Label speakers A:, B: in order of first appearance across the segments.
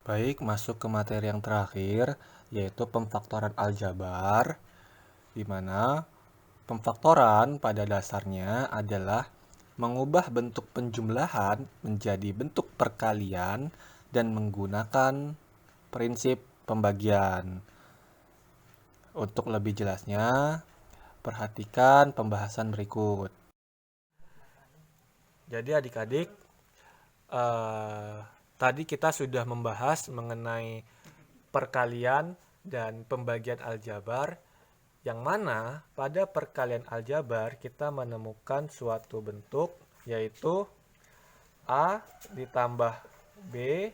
A: Baik, masuk ke materi yang terakhir, yaitu pemfaktoran aljabar, di mana pemfaktoran pada dasarnya adalah mengubah bentuk penjumlahan menjadi bentuk perkalian dan menggunakan prinsip pembagian. Untuk lebih jelasnya, perhatikan pembahasan berikut. Jadi adik-adik, eh, tadi kita sudah membahas mengenai perkalian dan pembagian aljabar, yang mana pada perkalian aljabar kita menemukan suatu bentuk, yaitu A ditambah B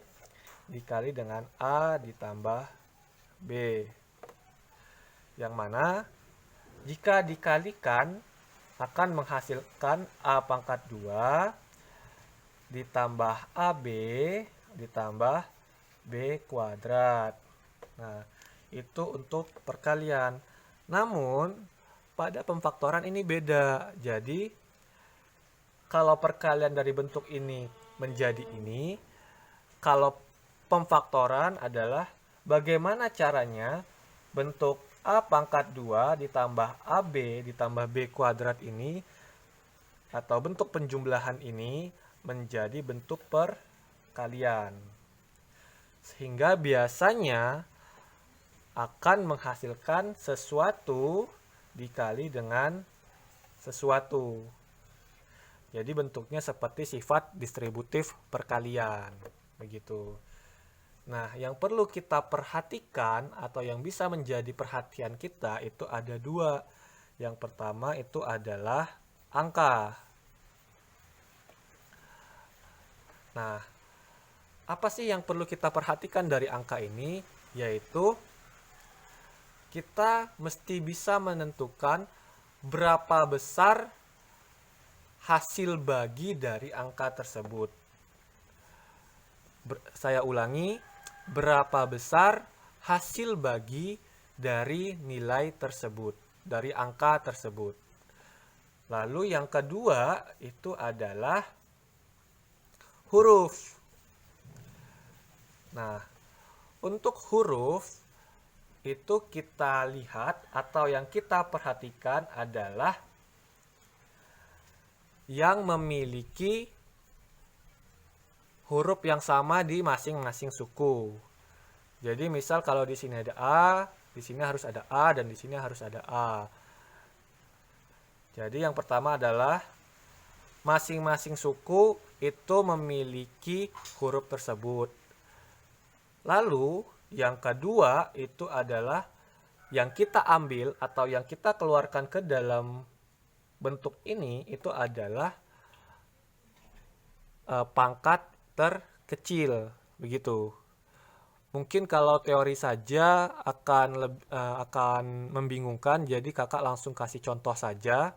A: dikali dengan A ditambah B. Yang mana jika dikalikan akan menghasilkan A pangkat 2 ditambah AB ditambah B kuadrat. Nah, itu untuk perkalian. Namun, pada pemfaktoran ini beda. Jadi, kalau perkalian dari bentuk ini menjadi ini, kalau pemfaktoran adalah bagaimana caranya bentuk A pangkat 2 ditambah AB ditambah B kuadrat ini, atau bentuk penjumlahan ini, menjadi bentuk perkalian. Sehingga biasanya akan menghasilkan sesuatu dikali dengan sesuatu. Jadi bentuknya seperti sifat distributif perkalian. Begitu. Nah, yang perlu kita perhatikan atau yang bisa menjadi perhatian kita itu ada dua. Yang pertama itu adalah angka. Nah, apa sih yang perlu kita perhatikan dari angka ini? Yaitu kita mesti bisa menentukan berapa besar hasil bagi dari angka tersebut. Saya ulangi, berapa besar hasil bagi dari nilai tersebut, dari angka tersebut. Lalu yang kedua itu adalah huruf. Nah, untuk huruf itu kita lihat atau yang kita perhatikan adalah yang memiliki huruf yang sama di masing-masing suku. Jadi misal kalau di sini ada A, di sini harus ada A, dan di sini harus ada A. Jadi yang pertama adalah masing-masing suku itu memiliki huruf tersebut. Lalu yang kedua itu adalah yang kita ambil atau yang kita keluarkan ke dalam bentuk ini itu adalah pangkat terkecil, begitu. Mungkin kalau teori saja akan membingungkan, jadi kakak langsung kasih contoh saja.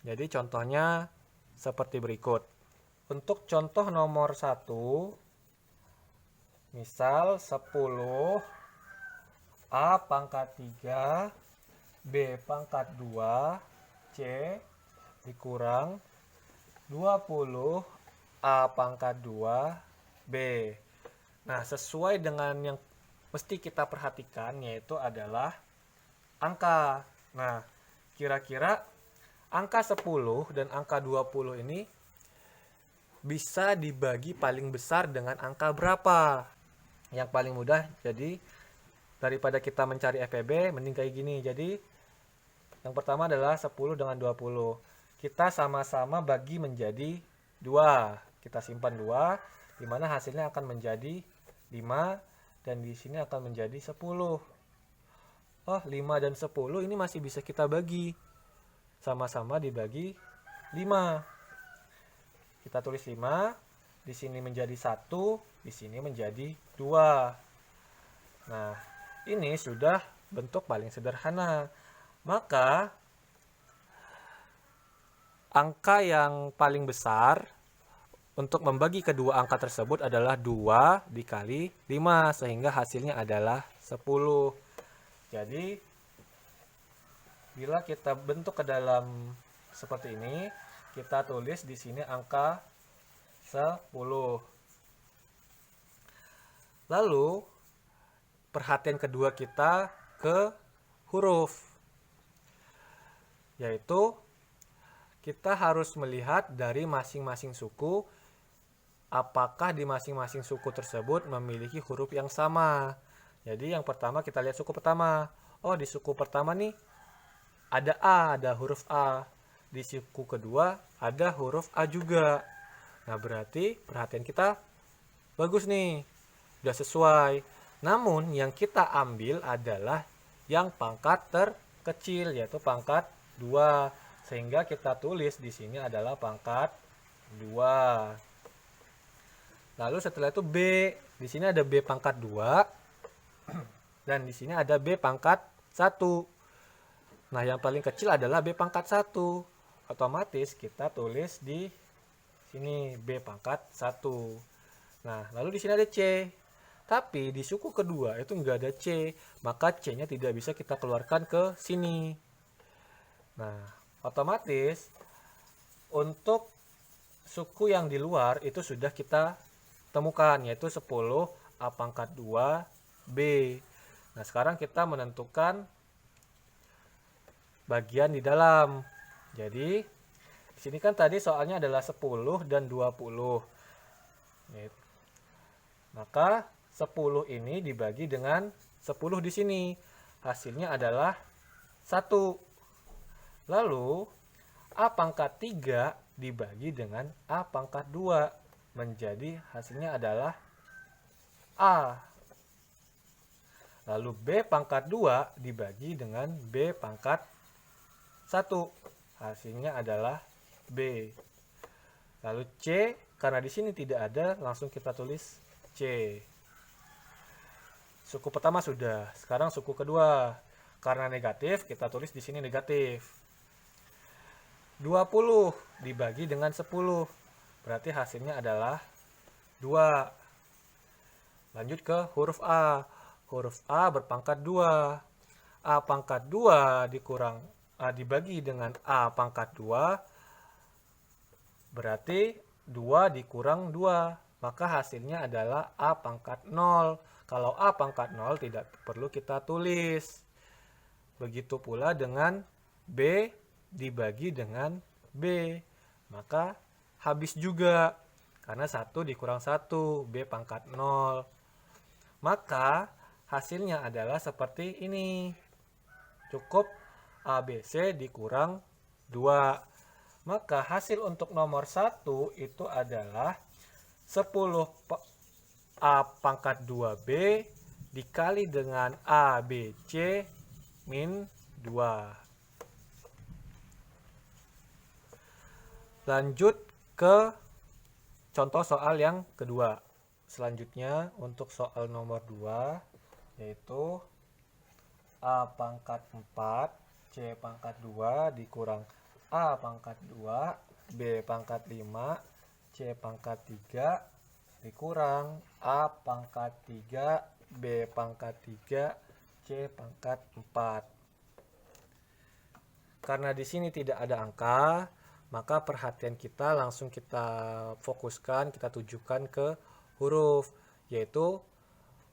A: Jadi contohnya seperti berikut. Untuk contoh nomor 1, misal 10 A pangkat 3 B pangkat 2 C dikurang 20 A pangkat 2 B. Nah, sesuai dengan yang mesti kita perhatikan yaitu adalah angka. Nah, kira-kira angka 10 dan angka 20 ini bisa dibagi paling besar dengan angka berapa? Yang paling mudah, jadi daripada kita mencari FPB, mending kayak gini. Jadi, yang pertama adalah 10 dengan 20. Kita sama-sama bagi menjadi 2. Kita simpan 2, di mana hasilnya akan menjadi 5, dan di sini akan menjadi 10. Oh, 5 dan 10 ini masih bisa kita bagi. Sama-sama dibagi 5. Kita tulis 5, di sini menjadi 1, di sini menjadi 2. Nah, ini sudah bentuk paling sederhana. Maka, angka yang paling besar untuk membagi kedua angka tersebut adalah 2 dikali 5, sehingga hasilnya adalah 10. Jadi, bila kita bentuk ke dalam seperti ini, kita tulis di sini angka 10. Lalu perhatian kedua kita ke huruf, yaitu kita harus melihat dari masing-masing suku, apakah di masing-masing suku tersebut memiliki huruf yang sama. Jadi yang pertama kita lihat suku pertama. Oh, di suku pertama nih ada A, ada huruf A. Di suku kedua ada huruf A juga. Nah, berarti perhatian kita bagus nih, udah sesuai. Namun yang kita ambil adalah yang pangkat terkecil, yaitu pangkat 2. Sehingga kita tulis di sini adalah pangkat 2. Lalu setelah itu B, di sini ada B pangkat 2 dan di sini ada B pangkat 1. Nah, yang paling kecil adalah B pangkat 1. Otomatis kita tulis di sini B pangkat 1. Nah, lalu di sini ada C. Tapi di suku kedua itu nggak ada C, maka C-nya tidak bisa kita keluarkan ke sini. Nah, otomatis untuk suku yang di luar itu sudah kita temukan, yaitu 10 A pangkat 2 B. Nah, sekarang kita menentukan bagian di dalam. Jadi, di sini kan tadi soalnya adalah 10 dan 20. Maka 10 ini dibagi dengan 10 di sini. Hasilnya adalah 1. Lalu A pangkat 3 dibagi dengan A pangkat 2. Menjadi hasilnya adalah A. Lalu B pangkat 2 dibagi dengan B pangkat 1. Hasilnya adalah B. Lalu C, karena di sini tidak ada, langsung kita tulis C. Suku pertama sudah, sekarang suku kedua. Karena negatif, kita tulis di sini negatif. 20 dibagi dengan 10. Berarti hasilnya adalah 2. Lanjut ke huruf A. Huruf A berpangkat 2. A pangkat 2 dikurang A dibagi dengan A pangkat 2. Berarti 2 dikurang 2. Maka hasilnya adalah A pangkat 0. Kalau A pangkat 0 tidak perlu kita tulis. Begitu pula dengan B dibagi dengan B. Maka habis juga. Karena 1 dikurang 1. B pangkat 0. Maka hasilnya adalah seperti ini. Cukup ABC dikurang 2. Maka hasil untuk nomor 1 itu adalah 10 A pangkat 2B dikali dengan ABC min 2. Lanjut ke contoh soal yang kedua. Selanjutnya untuk soal nomor 2 yaitu A pangkat 4 C pangkat 2 dikurang A pangkat 2 B pangkat 5 C pangkat 3 dikurang A pangkat 3 B pangkat 3 C pangkat 4. Karena di sini tidak ada angka, maka perhatian kita langsung kita fokuskan, kita tujukan ke huruf, yaitu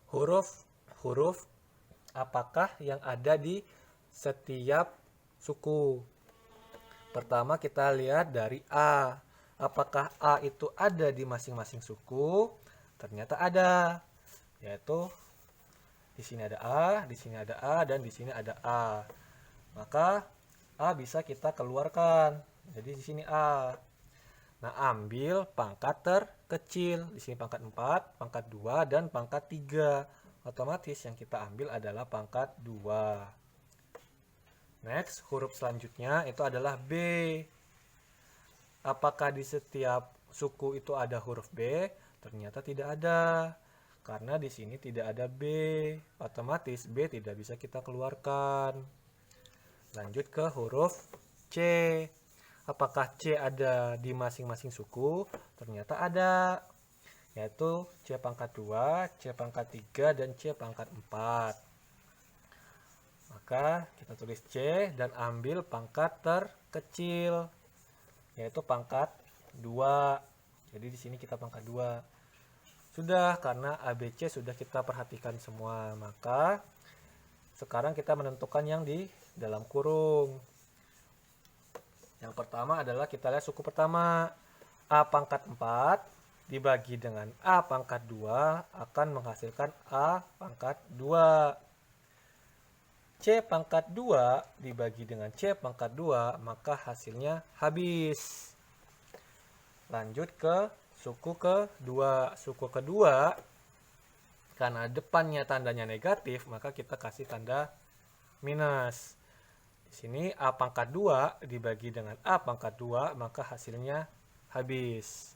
A: huruf apakah yang ada di setiap suku. Pertama kita lihat dari A. Apakah A itu ada di masing-masing suku? Ternyata ada. Yaitu di sini ada A, di sini ada A, dan di sini ada A. Maka A bisa kita keluarkan. Jadi di sini A. Nah, ambil pangkat terkecil. Di sini pangkat 4, pangkat 2, dan pangkat 3. Otomatis yang kita ambil adalah pangkat 2. Next, huruf selanjutnya itu adalah B. Apakah di setiap suku itu ada huruf B? Ternyata tidak ada. Karena di sini tidak ada B. Otomatis B tidak bisa kita keluarkan. Lanjut ke huruf C. Apakah C ada di masing-masing suku? Ternyata ada. Yaitu C pangkat 2, C pangkat 3, dan C pangkat 4. Maka kita tulis C dan ambil pangkat terkecil, yaitu pangkat 2. Jadi di sini kita pangkat 2. Sudah, karena ABC sudah kita perhatikan semua. Maka sekarang kita menentukan yang di dalam kurung. Yang pertama adalah kita lihat suku pertama. A pangkat 4 dibagi dengan A pangkat 2 akan menghasilkan A pangkat 2. C pangkat 2 dibagi dengan C pangkat 2, maka hasilnya habis. Lanjut ke suku kedua. Suku kedua, karena depannya tandanya negatif, maka kita kasih tanda minus. Di sini A pangkat 2 dibagi dengan A pangkat 2, maka hasilnya habis.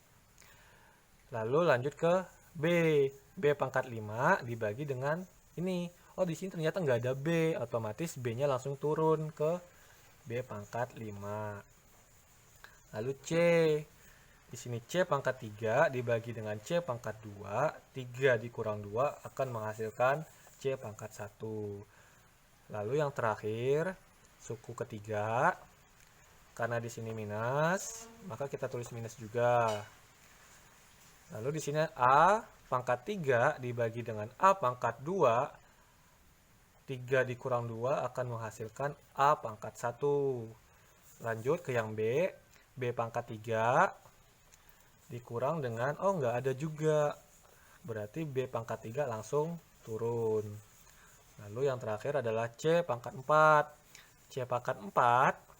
A: Lalu lanjut ke B. B pangkat 5 dibagi dengan ini. Oh, di sini ternyata nggak ada B, otomatis B-nya langsung turun ke B pangkat 5. Lalu C. Di sini C pangkat 3 dibagi dengan C pangkat 2, 3 dikurang 2 akan menghasilkan C pangkat 1. Lalu yang terakhir, suku ketiga, karena di sini minus, maka kita tulis minus juga. Lalu di sini A pangkat 3 dibagi dengan A pangkat 2, 3 dikurang 2 akan menghasilkan A pangkat 1. Lanjut ke yang B. B pangkat 3 dikurang dengan, oh nggak ada juga. Berarti B pangkat 3 langsung turun. Lalu yang terakhir adalah C pangkat 4. C pangkat 4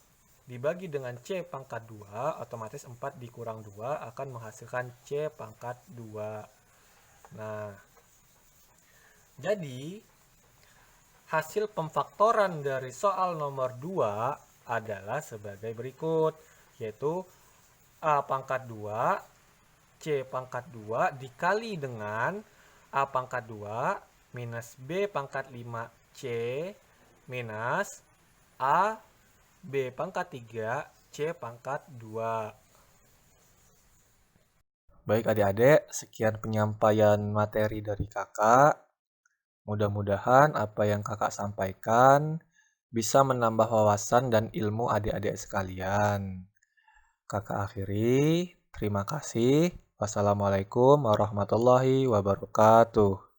A: dibagi dengan C pangkat 2, otomatis 4 dikurang 2 akan menghasilkan C pangkat 2. Nah, jadi hasil pemfaktoran dari soal nomor 2 adalah sebagai berikut, yaitu A pangkat 2, C pangkat 2 dikali dengan A pangkat 2 minus B pangkat 5C minus A B pangkat 3 C pangkat 2. Baik adik-adik, sekian penyampaian materi dari kakak. Mudah-mudahan apa yang kakak sampaikan bisa menambah wawasan dan ilmu adik-adik sekalian. Kakak akhiri, terima kasih. Wassalamualaikum warahmatullahi wabarakatuh.